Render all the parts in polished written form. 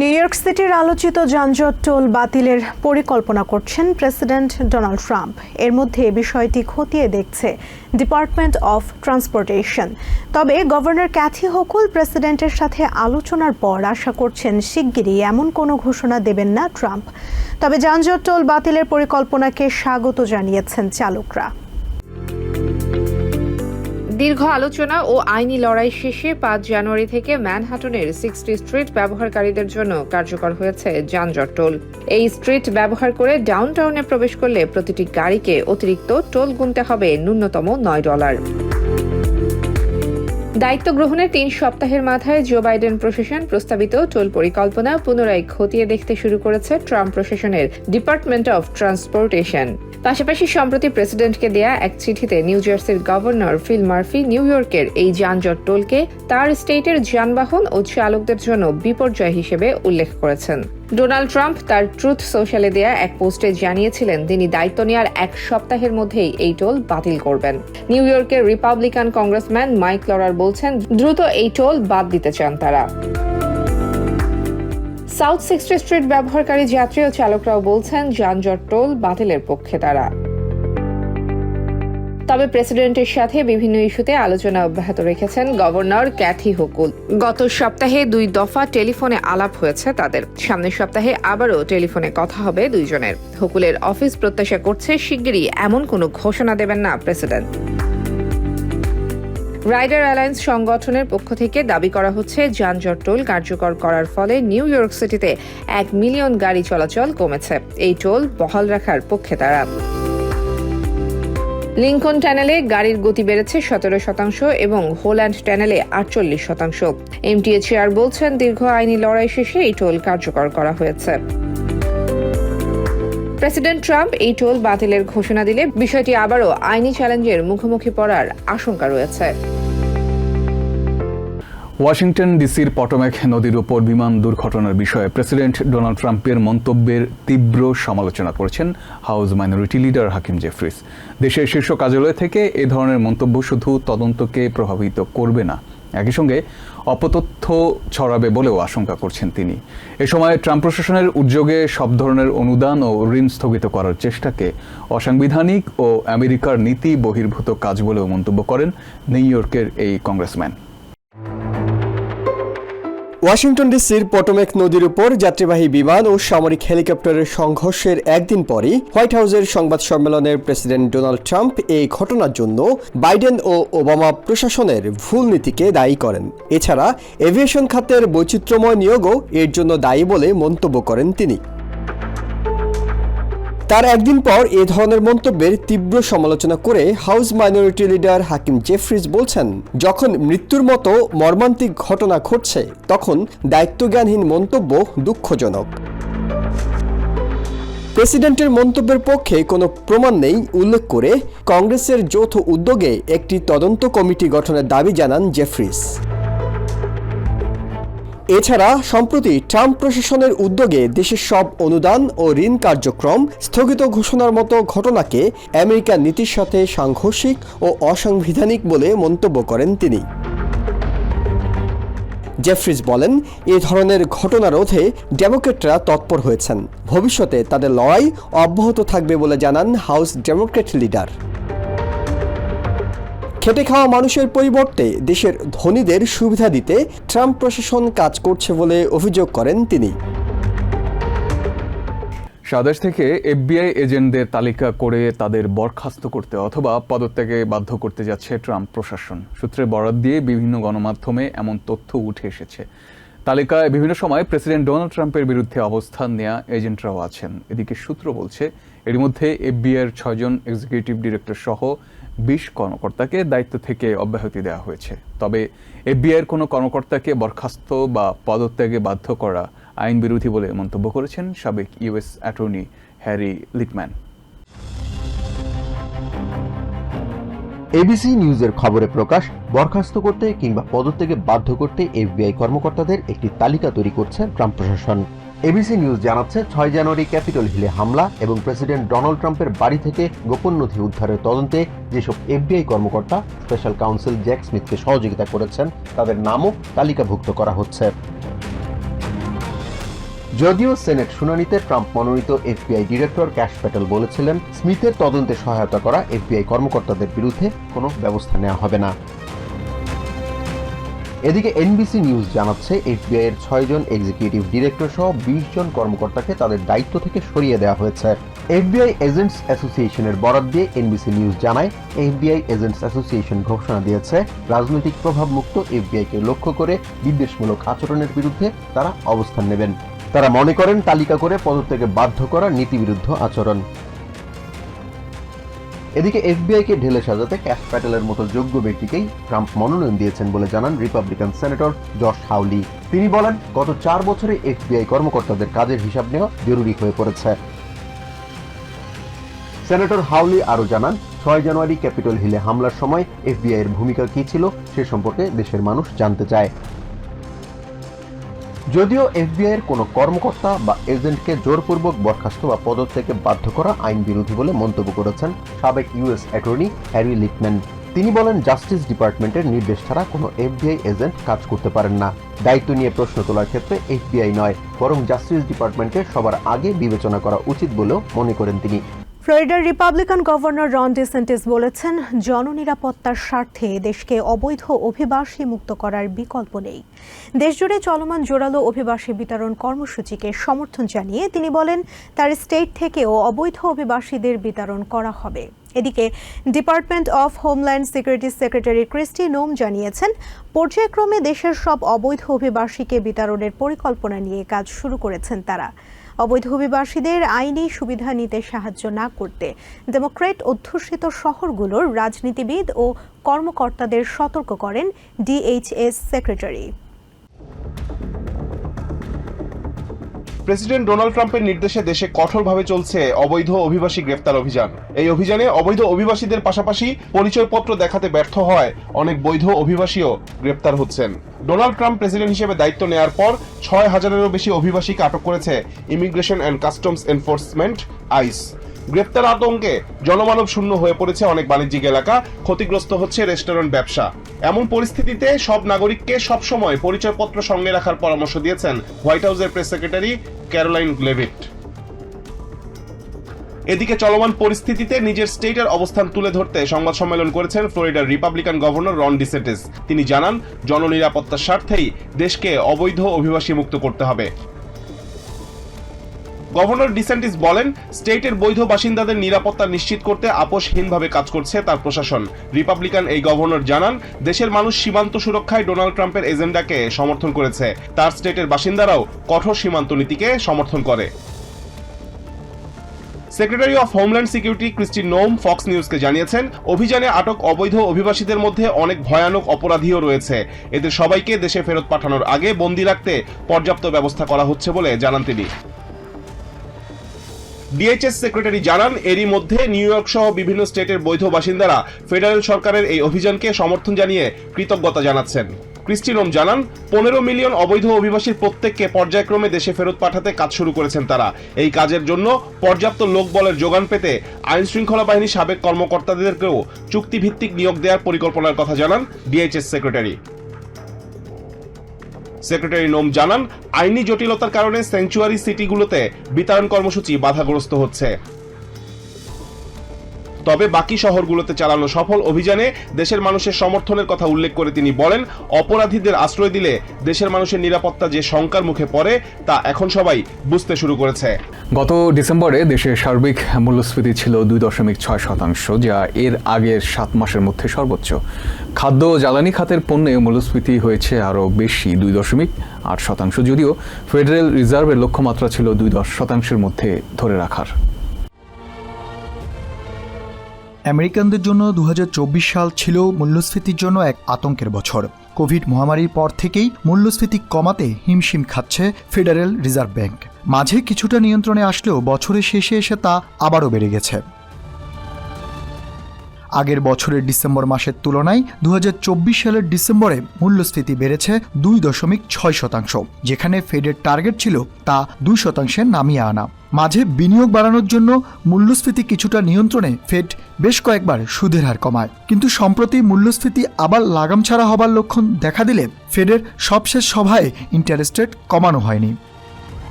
New York সিটির আলোচিত যানজট টোল বাতিলের পরিকল্পনা করছেন প্রেসিডেন্ট ডোনাল্ড ট্রাম্প। এর মধ্যে বিষয়টি খতিয়ে দেখছে ডিপার্টমেন্ট অফ ট্রান্সপোর্টেশন। তবে গভর্নর ক্যাথি হোকুল প্রেসিডেন্টের সাথে আলোচনার পর আশা করছেন শিগগিরই এমন কোনো ঘোষণা দেবেন না ট্রাম্প। তবে যানজট টোল বাতিলের পরিকল্পনাকে স্বাগত জানিয়েছেন চালকরা। দীর্ঘ আলোচনা ও আইনি লড়াই শেষে 5 জানুয়ারি থেকে ম্যানহাটনের 60 স্ট্রিট ব্যবহারকারীদের জন্য কার্যকর হয়েছে যানজট টোল। এই স্ট্রিট ব্যবহার করে ডাউনটাউনে প্রবেশ করলে প্রতিটি গাড়িকে অতিরিক্ত টোল গুনতে হবে ন্যূনতম $9। দায়িত্ব গ্রহণের 3 সপ্তাহের মাথায় জো বাইডেন প্রশাসন প্রস্তাবিত টোল পরিকল্পনা পুনরায় খতিয়ে দেখতে শুরু করেছে ট্রাম্প প্রশাসনের ডিপার্টমেন্ট অফ ট্রান্সপোর্টেশন। পাশাপাশি সম্প্রতি প্রেসিডেন্টকে দেয়া এক চিঠিতে নিউ জার্সির গভর্নর ফিল মার্ফি নিউ ইয়র্কের এই যানজট টোলকে তার স্টেটের যানবাহন ও চালকদের জন্য বিপর্যয় হিসেবে উল্লেখ করেছেন। ডোনাল্ড ট্রাম্প তার ট্রুথ সোশ্যালে দেয়া এক পোস্টে জানিয়েছিলেন তিনি দায়িত্ব নেওয়ার 1 সপ্তাহের মধ্যেই এই টোল বাতিল করবেন। নিউ ইয়র্কের রিপাবলিকান কংগ্রেসম্যান মাইক লরার বলছেন দ্রুত এই টোল বাদ দিতে চান তারা। সাউথ 60 স্ট্রিট ব্যবহারকারী যাত্রী ও চালকরাও বলছেন যানজট টোল বাতিলের পক্ষে তারা। তবে প্রেসিডেন্টের সাথে বিভিন্ন ইস্যুতে আলোচনা অব্যাহত রেখেছেন গভর্নর ক্যাথি হোকুল। গত সপ্তাহে 2 দফা টেলিফোনে আলাপ হয়েছে তাদের। সামনের সপ্তাহে আবারও টেলিফোনে কথা হবে দুইজনের। হোকুলের অফিস প্রত্যাশা করছে শিগগিরই এমন কোনো ঘোষণা দেবেন না প্রেসিডেন্ট। রাইডার অ্যালায়েন্স সংগঠনের পক্ষ থেকে দাবি করা হচ্ছে যানজট টোল কার্যকর করার ফলে নিউ ইয়র্ক সিটিতে 1 মিলিয়ন গাড়ি চলাচল কমেছে। এই টোল বহাল রাখার পক্ষে তারা। লিংকন টানেলে গাড়ির গতি বেড়েছে 17% এবং হোল্যান্ড টানেলে 48%। এমটিএ চেয়ার বলছেন দীর্ঘ আইনি লড়াই শেষে এই টোল কার্যকর করা হয়েছে। প্রেসিডেন্ট ট্রাম্প এই টোল বাতিলের ঘোষণা দিলে বিষয়টি আবারও আইনি চ্যালেঞ্জের মুখোমুখি পড়ার আশঙ্কা রয়েছে। ওয়াশিংটন ডিসির পটোম্যাক নদীর উপর বিমান দুর্ঘটনার বিষয়ে প্রেসিডেন্ট ডোনাল্ড ট্রাম্পের মন্তব্যের তীব্র সমালোচনা করেছেন হাউস মাইনরিটি লিডার হাকিম জেফ্রিস। দেশের শীর্ষ কার্যালয় থেকে এ ধরনের মন্তব্য শুধু তদন্তকে প্রভাবিত করবে না, একই সঙ্গে অপতথ্য ছড়াবে বলেও আশঙ্কা করছেন তিনি। এ সময় ট্রাম্প প্রশাসনের উদ্যোগে সব ধরনের অনুদান ও ঋণ স্থগিত করার চেষ্টাকে অসাংবিধানিক ও আমেরিকার নীতি বহির্ভূত কাজ বলেও মন্তব্য করেন নিউ ইয়র্কের এই কংগ্রেসম্যান। ওয়াশিংটন ডিসির পটোম্যাক নদীর উপর যাত্রীবাহী বিমান ও সামরিক হেলিকপ্টারের সংঘর্ষের একদিন পরই হোয়াইট হাউসের সংবাদ সম্মেলনের প্রেসিডেন্ট ডোনাল্ড ট্রাম্প এই ঘটনার জন্য বাইডেন ও ওবামা প্রশাসনের ভুল নীতিকে দায়ী করেন। এছাড়া এভিয়েশন খাতের বৈচিত্র্যময় নিয়োগও এর জন্য দায়ী বলে মন্তব্য করেন তিনি। তার একদিন পর এ ধরনের মন্তব্যের তীব্র সমালোচনা করে হাউস মাইনরিটি লিডার হাকিম জেফ্রিস বলছেন, যখন মৃত্যুর মতো মর্মান্তিক ঘটনা ঘটছে তখন দায়িত্বজ্ঞানহীন মন্তব্য দুঃখজনক। প্রেসিডেন্টের মন্তব্যের পক্ষে কোনো প্রমাণ নেই উল্লেখ করে কংগ্রেসের যৌথ উদ্যোগে একটি তদন্ত কমিটি গঠনের দাবি জানান জেফ্রিস। এছাড়া সম্প্রতি ট্রাম্প প্রশাসনের উদ্যোগে দেশের সব অনুদান ও ঋণ কার্যক্রম স্থগিত ঘোষণার মতো ঘটনাকে আমেরিকার নীতির সাথে সাংঘর্ষিক ও অসাংবিধানিক বলে মন্তব্য করেন তিনি। জেফ্রিস বলেন, এ ধরনের ঘটনা রোধে ডেমোক্র্যাটরা তৎপর হয়েছেন। ভবিষ্যতে তাদের লড়াই অব্যাহত থাকবে বলে জানান হাউস ডেমোক্র্যাট লিডার। খেটে খাওয়া মানুষের পরিবর্তে দেশের ধনীদের সুবিধা দিতে ট্রাম্প প্রশাসন কাজ করছে বলে অভিযোগ করেন তিনি। স্বদেশ থেকে এফবিআই এজেন্টদের তালিকা করে তাদের বরখাস্ত করতে অথবা পদত্যাগে বাধ্য করতে যাচ্ছে ট্রাম্প প্রশাসন। সূত্রে বরাত দিয়ে বিভিন্ন গণমাধ্যমে এমন তথ্য উঠে এসেছে। তালিকায় বিভিন্ন সময় প্রেসিডেন্ট ডোনাল্ড ট্রাম্পের বিরুদ্ধে অবস্থান নেওয়া এজেন্টরাও আছেন। এদিকে সূত্র বলছে এর মধ্যে এফবিআইয়ের 6 জন এক্সিকিউটিভ ডিরেক্টর সহ 20 কর্মকর্তাকে দায়িত্ব থেকে অব্যাহতি দেওয়া হয়েছে। তবে এফবিআইয়ের কোনো কর্মকর্তাকে বরখাস্ত বা পদত্যাগে বাধ্য করা আইন বিরোধী বলে মন্তব্য করেছেন সাবেক ইউএস অ্যাটর্নি হ্যারি লিটম্যান। এবিসি নিউজের খবরে প্রকাশ, বরখাস্ত করতে কিংবা পদত্যাগে বাধ্য করতে এফবিআই কর্মকর্তাদের একটি তালিকা তৈরি করছে ট্রাম্প প্রশাসন। এবিসি নিউজ জানাচ্ছে 6 জানুয়ারি ক্যাপিটল হিলে হামলা এবং প্রেসিডেন্ট ডোনাল্ড ট্রাম্পের বাড়ি থেকে গোপন নথি উদ্ধারের তদন্তে যেসব এফবিআই কর্মকর্তা স্পেশাল কাউন্সিল জ্যাক স্মিথকে সহযোগিতা করেছেন তাদের নামও তালিকাভুক্ত করা হচ্ছে। যদিও সেনেট শুনানিতে ট্রাম্প মনোনীত এফবিআই ডিরেক্টর ক্যাশ প্যাটেল বলেছিলেন স্মিথের তদন্তে সহায়তা করা এফবিআই কর্মকর্তাদের বিরুদ্ধে কোনো ব্যবস্থা নেওয়া হবে না। এদিকে এনবিসি নিউজ জানাচ্ছে এফবিআই এর 6 জন এক্সিকিউটিভ ডিরেক্টর সহ 20 জন কর্মকর্তাকে তাদের দায়িত্ব থেকে সরিয়ে দেওয়া হয়েছে। এফবিআই এজেন্টস অ্যাসোসিয়েশনের বরাত দিয়ে এনবিসি নিউজ জানায় এফবিআই এজেন্টস অ্যাসোসিয়েশন ঘোষণা দিয়েছে রাজনৈতিক প্রভাবমুক্ত এফবিআইকে লক্ষ্য করে বিদ্বেষমূলক আচরণের বিরুদ্ধে তারা অবস্থান নেবেন। তারা মনে করেন তালিকা করে পদত্যাগে বাধ্য করা নীতিবিরুদ্ধ আচরণ। এদিকে এফবিআইকে ঢেলে সাজাতে ক্যাশ প্যাটেলের মতো যোগ্য ব্যক্তিকেই ট্রাম্প মনোনয়ন দিয়েছেন বলে জানান রিপাবলিকান সেনেটর জশ হাউলি। তিনি বলেন, গত 4 বছরে এফবিআই কর্মকর্তাদের কাজের হিসাব নেওয়া জরুরি হয়ে পড়েছে। সেনেটর হাউলি আরও জানান, 6 জানুয়ারি ক্যাপিটল হিলে হামলার সময় এফবিআই এর ভূমিকা কী ছিল সে সম্পর্কে দেশের মানুষ জানতে চায়। যদিও এফবিআই এর কোনো কর্মকর্তা বা এজেন্টকে জোরপূর্বক বরখাস্ত বা পদত্যাগে বাধ্য করা আইন বিরোধী বলে মন্তব্য করেছেন সাবেক ইউএস অ্যাটর্নি হ্যারি লিপম্যান। তিনি বলেন, জাস্টিস ডিপার্টমেন্টের নির্দেশ ছাড়া কোনো এফবিআই এজেন্ট কাজ করতে পারেন না। দায়িত্ব নিয়ে প্রশ্ন তোলার ক্ষেত্রে এফবিআই নয়, বরং জাস্টিস ডিপার্টমেন্টকে সবার আগে বিবেচনা করা উচিত বলেও মনে করেন তিনি। ফ্লোরিডার রিপাবলিকান গভর্নর রন ডিসেন্টিস বলেছেন, জননিরাপত্তার স্বার্থে দেশকে অবৈধ অভিবাসী মুক্ত করার বিকল্প নেই। দেশজুড়ে চলমান জোরালো অভিবাসী বিতরণ কর্মসূচিকে সমর্থন জানিয়ে তিনি বলেন, তার স্টেট থেকেও অবৈধ অভিবাসীদের বিতরণ করা হবে। এদিকে ডিপার্টমেন্ট অফ হোমল্যান্ড সিকিউরিটির সেক্রেটারি ক্রিস্টি নোম জানিয়েছেন, পর্যায়ক্রমে দেশের সব অবৈধ অভিবাসীকে বিতরণের পরিকল্পনা নিয়ে কাজ শুরু করেছেন তারা। অবৈধ অভিবাসীদের আইনি সুবিধা নিতে সাহায্য না করতে ডেমোক্র্যাট অধ্যুষিত শহরগুলোর রাজনীতিবিদ ও কর্মকর্তাদের সতর্ক করেন ডিএইচএস সেক্রেটারি। প্রেসিডেন্ট ডোনাল্ড ট্রাম্পের নির্দেশে দেশে কঠোরভাবে চলছে অবৈধ অভিবাসী গ্রেফতার অভিযান। এই অভিযানে অবৈধ অভিবাসীদের পাশাপাশি পরিচয়পত্র দেখাতে ব্যর্থ হয় অনেক বৈধ অভিবাসীও গ্রেফতার হচ্ছেন। ডোনাল্ড ট্রাম্প প্রেসিডেন্ট হিসেবে দায়িত্ব নেওয়ার পর 6,000-এরও বেশি অভিবাসীকে আটক করেছে immigration and customs enforcement ICE. গ্রেপ্তার আতঙ্কে জনমানব শূন্য হয়ে পড়েছে অনেক বাণিজ্যিক এলাকা, ক্ষতিগ্রস্ত হচ্ছে রেস্টুরেন্ট ব্যবসা। এমন পরিস্থিতিতে সব নাগরিককে সবসময় পরিচয়পত্র সঙ্গে রাখার পরামর্শ দিয়েছেন হোয়াইট হাউসের প্রেস সেক্রেটারি ক্যারোলাইন লেভিট। এদিকে চলমান পরিস্থিতিতে নিজের স্টেটের অবস্থান তুলে ধরতে সংবাদ সম্মেলন করেছেন ফ্লোরিডার রিপাবলিকান গভর্নর রন ডিসেন্টিস। তিনি জানান, জননিরাপত্তার স্বার্থেই দেশকে অবৈধ অভিবাসী মুক্ত করতে হবে। গভর্নর ডিসেন্টিস বলেন, স্টেটের বৈধ বাসিন্দাদের নিরাপত্তা নিশ্চিত করতে আপোষহীনভাবে কাজ করছে তার প্রশাসন। রিপাবলিকান এই গভর্নর জানান, দেশের মানুষ সীমান্ত সুরক্ষায় ডোনাল্ড ট্রাম্পের এজেন্ডাকে সমর্থন করেছে। তার স্টেটের বাসিন্দারাও কঠোর সীমান্ত নীতিকে সমর্থন করে। Secretary of homeland security Kristi Noem Fox নিউজকে জানিয়েছেন, অভিযানে আটক অবৈধ অভিবাসীদের মধ্যে অনেক ভয়ানক অপরাধীও রয়েছে। এদের সবাইকে দেশে ফেরত পাঠানোর আগে বন্দী রাখতে পর্যাপ্ত ব্যবস্থা করা হচ্ছে বলে জানান তিনি। ডিএইচএস সেক্রেটারি জানান, এরই মধ্যে নিউ ইয়র্ক সহ বিভিন্ন স্টেটের বৈধ বাসিন্দারা ফেডারেল সরকারের এই অভিযানকে সমর্থন জানিয়ে কৃতজ্ঞতা জানাচ্ছেন। ক্রিস্টি নোম জানান, 15 মিলিয়ন অবৈধ অভিবাসীর প্রত্যেককে পর্যায়ক্রমে দেশে ফেরত পাঠাতে কাজ শুরু করেছেন তারা। এই কাজের জন্য পর্যাপ্ত লোকবলের যোগান পেতে আইন শৃঙ্খলা বাহিনীর সাবেক কর্মকর্তাদেরকেও চুক্তিভিত্তিক নিয়োগ দেওয়ার পরিকল্পনার কথা জানান ডিএইচএস সেক্রেটারি। সেক্রেটারি নোম জানান, আইনি জটিলতার কারণে স্যাংচুয়ারি সিটিগুলোতে বিতরণ কর্মসূচি বাধাগ্রস্ত হচ্ছে। তবে বাকি শহরগুলোতে চালানো সফল অভিযানে দেশের মানুষের সমর্থনের কথা উল্লেখ করে তিনি বলেন, অপরাধীদের আশ্রয় দিলে দেশের মানুষের নিরাপত্তা যে শঙ্কার মুখে পড়ে তা এখন সবাই বুঝতে শুরু করেছে। গত ডিসেম্বরে দেশের সার্বিক মূল্যস্ফীতি ছিল 2.6%, যা এর আগের 7 মাসের মধ্যে সর্বোচ্চ। খাদ্য ও জ্বালানি খাতের পণ্যে মূল্যস্ফীতি হয়েছে আরও বেশি, 2.8%, যদিও ফেডারেল রিজার্ভের লক্ষ্যমাত্রা ছিল 2% মধ্যে ধরে রাখার। আমেরিকানদের জন্য 2024 সাল ছিল মূল্যস্ফীতির জন্য এক আতঙ্কের বছর। কোভিড মহামারীর পর থেকেই মূল্যস্ফীতি কমাতে হিমশিম খাচ্ছে ফেডারেল রিজার্ভ ব্যাংক। মাঝে কিছুটা নিয়ন্ত্রণে আসলেও বছরের শেষে এসে তা আবারও বেড়ে গেছে। আগের বছরের ডিসেম্বর মাসের তুলনায় 2024 সালের ডিসেম্বরে মূল্যস্ফীতি বেড়েছে 2.6%, যেখানে ফেডের টার্গেট ছিল তা 2% নামিয়ে আনা। মাঝে বিনিয়োগ বাড়ানোর জন্য মূল্যস্ফীতি কিছুটা নিয়ন্ত্রণে ফেড বেশ কয়েকবার সুদের হার কমায়, কিন্তু সম্প্রতি মূল্যস্ফীতি আবার লাগাম ছাড়া হবার লক্ষণ দেখা দিলে ফেডের সবশেষ সভায় ইন্টারেস্ট রেট কমানো হয়নি।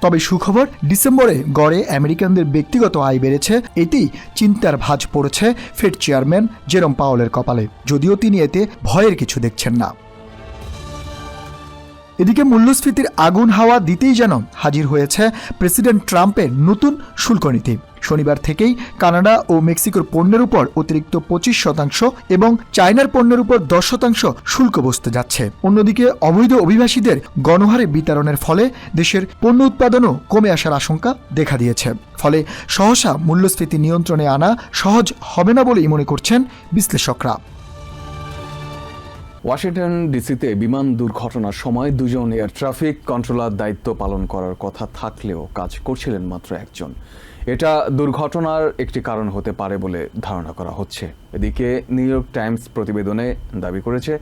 তবে সুখবর, ডিসেম্বরে গড়ে আমেরিকানদের ব্যক্তিগত আয় বেড়েছে। এতেই চিন্তার ভাঁজ পড়েছে ফেড চেয়ারম্যান জেরম পাওয়েলের কপালে, যদিও তিনি এতে ভয়ের কিছু দেখছেন না। এদিকে মূল্যস্ফীতির আগুন হাওয়া দিতেই যেন হাজির হয়েছে প্রেসিডেন্ট ট্রাম্পের নতুন শুল্ক নীতি। শনিবার থেকেই কানাডা ও মেক্সিকোর পণ্যের উপর অতিরিক্ত 25% এবং চায়নার পণ্যের উপর 10% শুল্ক বসতে যাচ্ছে। অন্যদিকে অবৈধ অভিবাসীদের গণহারে বিতরণের ফলে দেশের পণ্য উৎপাদনও কমে আসার আশঙ্কা দেখা দিয়েছে। ফলে সহসা মূল্যস্ফীতি নিয়ন্ত্রণে আনা সহজ হবে না বলেই মনে করছেন বিশ্লেষকরা। ওয়াশিংটন ডিসিতে বিমান দুর্ঘটনার সময় দুজন এয়ার ট্রাফিক কন্ট্রোলার দায়িত্ব পালন করার কথা থাকলেও কাজ করছিলেন মাত্র একজন। এটা দুর্ঘটনার একটি কারণ হতে পারে বলে ধারণা করা হচ্ছে। এদিকে নিউ ইয়র্ক টাইমস প্রতিবেদনে দাবি করেছে,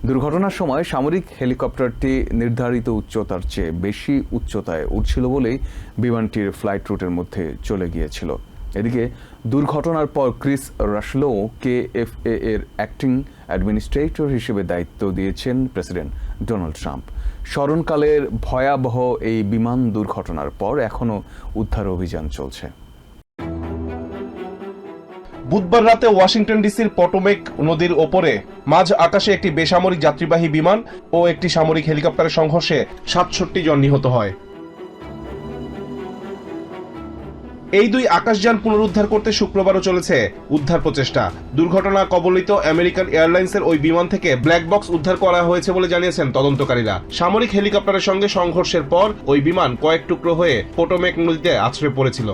দুর্ঘটনার সময় সামরিক হেলিকপ্টারটি নির্ধারিত উচ্চতার চেয়ে বেশি উচ্চতায় উঠছিল বলেই বিমানটির ফ্লাইট রুটের মধ্যে চলে গিয়েছিল। এদিকে দুর্ঘটনার পর ক্রিস রাসলো KFA এর অ্যাক্টিং অ্যাডমিনিস্ট্রেটর হিসেবে দায়িত্ব দিয়েছেন প্রেসিডেন্ট ডোনাল্ড ট্রাম্প। স্মরণকালের ভয়াবহ এই বিমান দুর্ঘটনার পর এখনও উদ্ধার অভিযান চলছে। বুধবার রাতে ওয়াশিংটন ডিসির পটোমেক নদীর ওপরে মাঝ আকাশে একটি বেসামরিক যাত্রীবাহী বিমান ও একটি সামরিক হেলিকপ্টারের সংঘর্ষে 67 জন নিহত হয়। এই দুই আকাশযান পুনরুদ্ধার করতে শুক্রবারও চলেছে উদ্ধার প্রচেষ্টা। দুর্ঘটনা কবলিত আমেরিকান এয়ারলাইন্সের ওই বিমান থেকে ব্ল্যাক বক্স উদ্ধার করা হয়েছে বলে জানিয়েছেন তদন্তকারীরা। সামরিক হেলিকপ্টারের সঙ্গে সংঘর্ষের পর ওই বিমান কয়েক টুকরো হয়ে পোটোমেক নদীতে আছড়ে পড়েছিল।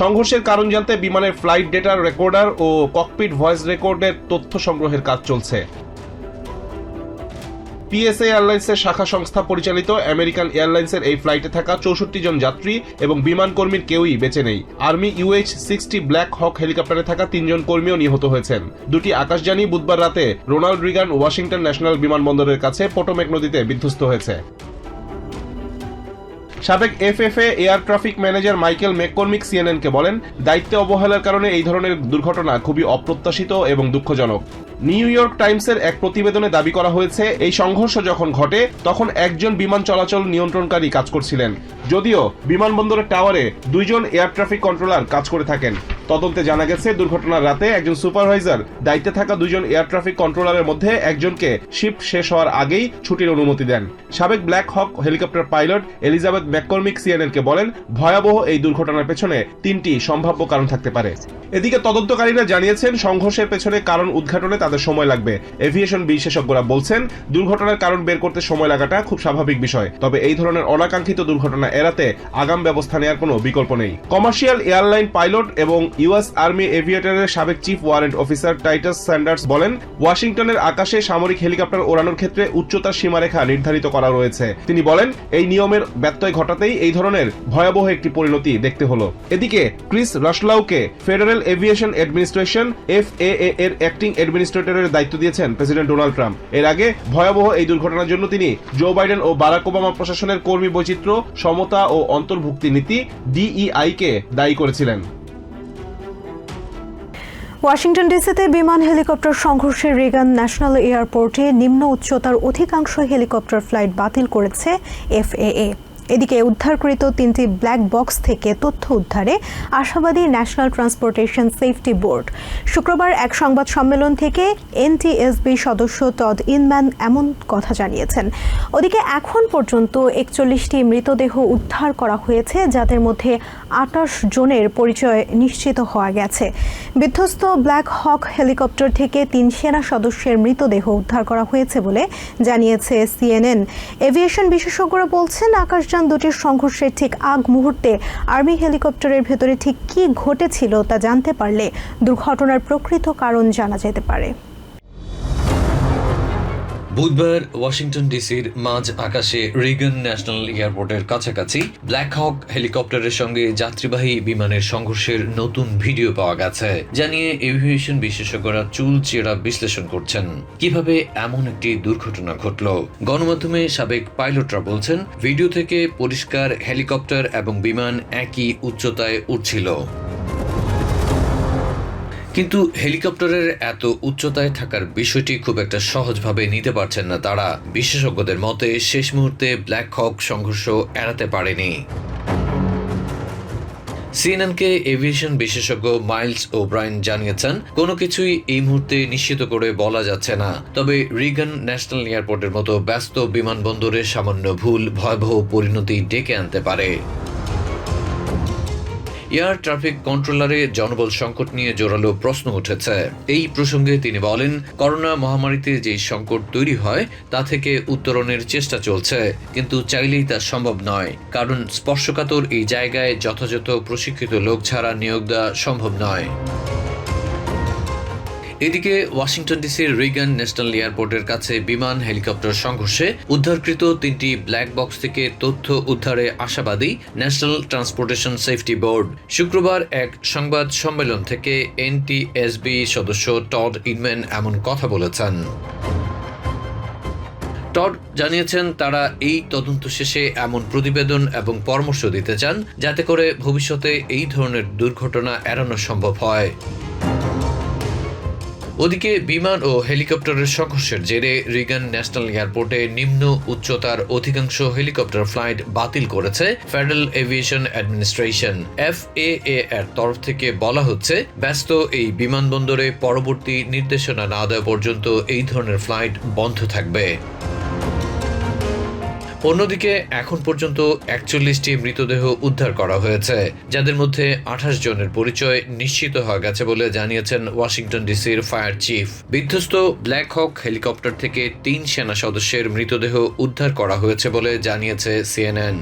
সংঘর্ষের কারণ জানতে বিমানের ফ্লাইট ডেটা রেকর্ডার ও ককপিট ভয়েস রেকর্ডের তথ্য সংগ্রহের কাজ চলছে। PSA এয়ারলাইন্সের শাখা সংস্থা পরিচালিত আমেরিকান এয়ারলাইন্সের এই ফ্লাইটে থাকা 64 জন যাত্রী এবং বিমান কর্মীর কেউই বেঁচে নেই। আর্মি UH-60 ব্ল্যাক হক হেলিকপ্টারে থাকা 3 জন কর্মীও নিহত হয়েছেন। দুটি আকাশযানই বুধবার রাতে রোনাল্ড রিগান ওয়াশিংটন ন্যাশনাল বিমানবন্দরের কাছে পোটোমেক নদীতে বিধ্বস্ত হয়েছে। সাবেক FFA air traffic manager Michael McCormick CNN-কে বলেন, দায়িত্বে অবহেলার কারণে এই ধরনের দুর্ঘটনা খুবই অপ্রত্যাশিত এবং দুঃখজনক। নিউ ইয়র্ক টাইমসের এক প্রতিবেদনে দাবি করা হয়েছে, এই সংঘর্ষ যখন ঘটে তখন একজন বিমান চলাচল নিয়ন্ত্রণকারী কাজ করছিলেন, যদিও বিমানবন্দরের টাওয়ারে 2 জন এয়ার ট্রাফিক কন্ট্রোলার কাজ করে থাকেন। তদন্তে জানা গেছে, দুর্ঘটনার রাতে একজন সুপারভাইজার দায়িত্বে থাকা 2 জন এয়ার ট্রাফিক কন্ট্রোলারের মধ্যে একজনকে শিফট শেষ হওয়ার আগেই ছুটির অনুমতি দেন। সাবেক ব্ল্যাক হক হেলিকপ্টার পাইলট এলিজাবেথ ম্যাককর্মিক CNN-কে বলেন, ভয়াবহ এই দুর্ঘটনার পেছনে 3টি সম্ভাব্য কারণ থাকতে পারে। এদিকে তদন্তকারীরা জানিয়েছেন, সংঘর্ষের পেছনে কারণ উদ্ঘাটনে তাদের সময় লাগবে। এভিয়েশন বিশেষজ্ঞরা বলছেন, দুর্ঘটনার কারণ বের করতে সময় লাগাটা খুব স্বাভাবিক বিষয়, তবে এই ধরনের অনাকাঙ্ক্ষিত দুর্ঘটনা এড়াতে আগাম ব্যবস্থা নেওয়ার কোনো বিকল্প নেই। কমার্শিয়াল এয়ারলাইন পাইলট এবং US আর্মি এভিয়েটরের সাবেক chief warrant officer Titus Sanders বলেন, ওয়াশিংটনের আকাশে সামরিক হেলিকপ্টার ওড়ানোর ক্ষেত্রে উচ্চতার সীমারেখা নির্ধারিত করা রয়েছে। তিনি বলেন, এই নিয়মের ব্যত্যয় ঘটাতেই এই ধরনের ভয়াবহ একটি পরিণতি দেখতে হলো। এদিকে ক্রিস রাসলাউকে ফেডারেল এভিয়েশন অ্যাডমিনিস্ট্রেশন FAA এর অ্যাক্টিং অ্যাডমিনিস্ট্রেটরের দায়িত্ব দিয়েছেন প্রেসিডেন্ট ডোনাল্ড ট্রাম্প। এর আগে ভয়াবহ এই দুর্ঘটনার জন্য তিনি জো বাইডেন ও বারাক ওবামা প্রশাসনের কর্মী বৈচিত্র্য, সমতা ও অন্তর্ভুক্তি নীতি DEI-কে দায়ী করেছিলেন। ওয়াশিংটন ডিসিতে বিমান হেলিকপ্টার সংঘর্ষে রিগান ন্যাশনাল এয়ারপোর্টে নিম্ন উচ্চতার অধিকাংশ হেলিকপ্টার ফ্লাইট বাতিল করেছে FAA। এদিকে উদ্ধারকৃত 3টি ব্ল্যাক বক্স থেকে তথ্য উদ্ধারে আশাবাদী ন্যাশনাল ট্রান্সপোর্টেশন সেফটি বোর্ড। শুক্রবার এক সংবাদ সম্মেলন থেকে NTSB সদস্য টড ইনম্যান এমন কথা জানিয়েছেন। ওদিকে এখন পর্যন্ত 41টি মৃতদেহ উদ্ধার করা হয়েছে, যাদের মধ্যে 28 জনের পরিচয় নিশ্চিত হওয়া গেছে। বিধ্বস্ত ব্ল্যাক হক হেলিকপ্টার থেকে 3 সেনা সদস্যের মৃতদেহ উদ্ধার করা হয়েছে বলে জানিয়েছে CNN। এভিয়েশন বিশেষজ্ঞরা বলছেন, আকাশযান দুটির সংঘর্ষের ঠিক আগ মুহূর্তে আর্মি হেলিকপ্টারের ভেতরে ঠিক কী ঘটেছিল তা জানতে পারলে দুর্ঘটনার প্রকৃত কারণ জানা যেতে পারে। বুধবার ওয়াশিংটন ডিসির মাঝ আকাশে রিগান ন্যাশনাল এয়ারপোর্টের কাছাকাছি ব্ল্যাক হক হেলিকপ্টারের সঙ্গে যাত্রীবাহী বিমানের সংঘর্ষের নতুন ভিডিও পাওয়া গেছে, জানিয়ে এভিয়েশন বিশেষজ্ঞরা চুলচেরা বিশ্লেষণ করছেন কিভাবে এমন একটি দুর্ঘটনা ঘটল। গণমাধ্যমে সাবেক পাইলটরা বলছেন, ভিডিও থেকে পরিষ্কার হেলিকপ্টার এবং বিমান একই উচ্চতায় উঠছিল। কিন্তু হেলিকপ্টারের এত উচ্চতায় থাকার বিষয়টি খুব একটা সহজভাবে নিতে পারছেন না তারা। বিশেষজ্ঞদের মতে শেষ মুহূর্তে ব্ল্যাক হক সংঘর্ষ এড়াতে পারেনি। সিএনএনকে এভিয়েশন বিশেষজ্ঞ মাইলস ওব্রায়েন জানিয়েছেন, কোনো কিছুই এই মুহূর্তে নিশ্চিত করে বলা যাচ্ছে না, তবে রিগান ন্যাশনাল এয়ারপোর্টের মতো ব্যস্ত বিমানবন্দরে সামান্য ভুল ভয়াবহ পরিণতি ডেকে আনতে পারে। এয়ার ট্রাফিক কন্ট্রোলারে জনবল সংকট নিয়ে জোরালো প্রশ্ন উঠেছে। এই প্রসঙ্গে তিনি বলেন, করোনা মহামারীতে যে সংকট তৈরি হয় তা থেকে উত্তরণের চেষ্টা চলছে, কিন্তু চাইলেই তা সম্ভব নয়, কারণ স্পর্শকাতর এই জায়গায় যথাযথ প্রশিক্ষিত লোক ছাড়া নিয়োগ দেওয়া সম্ভব নয়। এদিকে ওয়াশিংটন ডিসির রিগান ন্যাশনাল এয়ারপোর্টের কাছে বিমান হেলিকপ্টার সংঘর্ষে উদ্ধারকৃত 3টি ব্ল্যাক বক্স থেকে তথ্য উদ্ধারে আশাবাদী ন্যাশনাল ট্রান্সপোর্টেশন সেফটি বোর্ড। শুক্রবার এক সংবাদ সম্মেলন থেকে এনটিএসবি সদস্য টড ইনম্যান এমন কথা বলেছেন। টড জানিয়েছেন, তারা এই তদন্ত শেষে এমন প্রতিবেদন এবং পরামর্শ দিতে চান যাতে করে ভবিষ্যতে এই ধরনের দুর্ঘটনা এড়ানো সম্ভব হয়। ওদিকে বিমান ও হেলিকপ্টারের সংঘর্ষের জেরে রিগান ন্যাশনাল এয়ারপোর্টে নিম্ন উচ্চতার অধিকাংশ হেলিকপ্টার ফ্লাইট বাতিল করেছে ফেডারেল এভিয়েশন অ্যাডমিনিস্ট্রেশন। FAA এর তরফ থেকে বলা হচ্ছে, ব্যস্ত এই বিমানবন্দরে পরবর্তী নির্দেশনা না দেওয়া পর্যন্ত এই ধরনের ফ্লাইট বন্ধ থাকবে। অন্যদিকে এখন পর্যন্ত 41টি মৃতদেহ উদ্ধার করা হয়েছে, যাদের মধ্যে 28 জনের পরিচয় নিশ্চিত হয়ে গেছে বলে জানিয়েছেন ওয়াশিংটন ডিসির ফায়ার চিফ। বিধ্বস্ত ব্ল্যাক হক হেলিকপ্টার থেকে 3 সেনা সদস্যের মৃতদেহ উদ্ধার করা হয়েছে বলে জানিয়েছে CNN।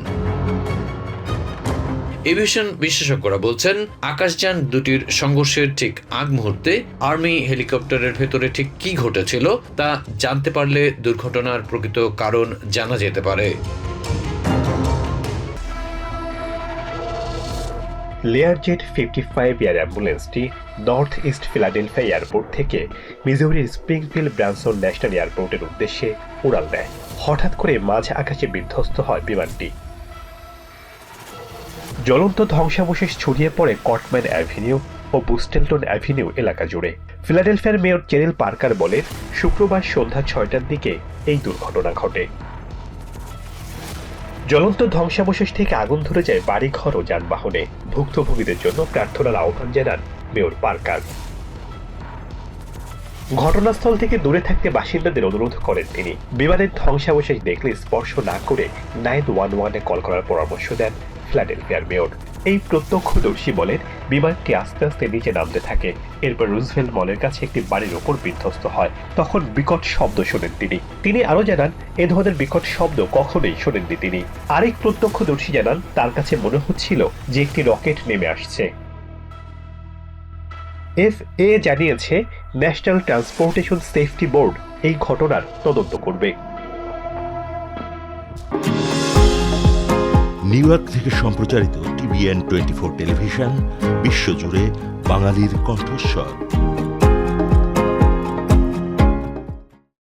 এভিয়েশন বিশেষজ্ঞরা বলছেন, আকাশযান দুটির সংঘর্ষের ঠিক আগ মুহূর্তে আর্মি হেলিকপ্টারের ভেতরে ঠিক কি ঘটেছিল তা জানতে পারলে দুর্ঘটনার প্রকৃত কারণ জানা যেতে পারে। লেয়ারজেট 55 এয়ার অ্যাম্বুলেন্সটি নর্থ ইস্ট ফিলাডেলফিয়া এয়ারপোর্ট থেকে মিজৌরির স্প্রিংফিল্ড ব্রানসন ন্যাশনাল এয়ারপোর্টের উদ্দেশ্যে উড়াল দেয়। হঠাৎ করে মাঝ আকাশে বিধ্বস্ত হয় বিমানটি। জ্বলন্ত ধ্বংসাবশেষ ছড়িয়ে পড়ে কটম্যান অ্যাভিনিউ ও বুস্টেলটন অ্যাভিনিউ এলাকা জুড়ে। ফিলাডেলফিয়ার মেয়র চেরিল পার্কার বলেন, শুক্রবার সন্ধ্যা 6টার দিকে এই দুর্ঘটনা ঘটে। জ্বলন্ত ধ্বংসাবশেষ থেকে আগুন ধরে যায় বাড়িঘর ও যানবাহনে। ভুক্তভোগীদের জন্য প্রার্থনার আহ্বান জানান মেয়র পার্কার। ঘটনাস্থল থেকে দূরে থাকতে বাসিন্দাদের অনুরোধ করেন তিনি। বিমানের ধ্বংসাবশেষ দেখলে স্পর্শ না করে 911-এ কল করার পরামর্শ দেন ফিলাডেলফিয়ার মেয়র। এই প্রত্যক্ষদর্শী বলেন, বিমানটি আস্তে আস্তে নিচে নামতে থাকে, এরপর রুজভেল্ট মলের কাছে একটি বাড়ির ওপর বিধ্বস্ত হয়। তখন বিকট শব্দ শোনেন তিনি আরো জানান, এ ধরনের বিকট শব্দ কখনোই শোনেননি তিনি। আরেক প্রত্যক্ষদর্শী জানান, তার কাছে মনে হচ্ছিল যে একটি রকেট নেমে আসছে। FAA জানিয়েছে, ন্যাশনাল ট্রান্সপোর্টেশন সেফটি বোর্ড এই ঘটনার তদন্ত করবে। নিউ ইয়র্ক থেকে সম্প্রচারিত TVN 24 টেলিভিশন, বিশ্বজুড়ে বাঙালির কণ্ঠস্বর।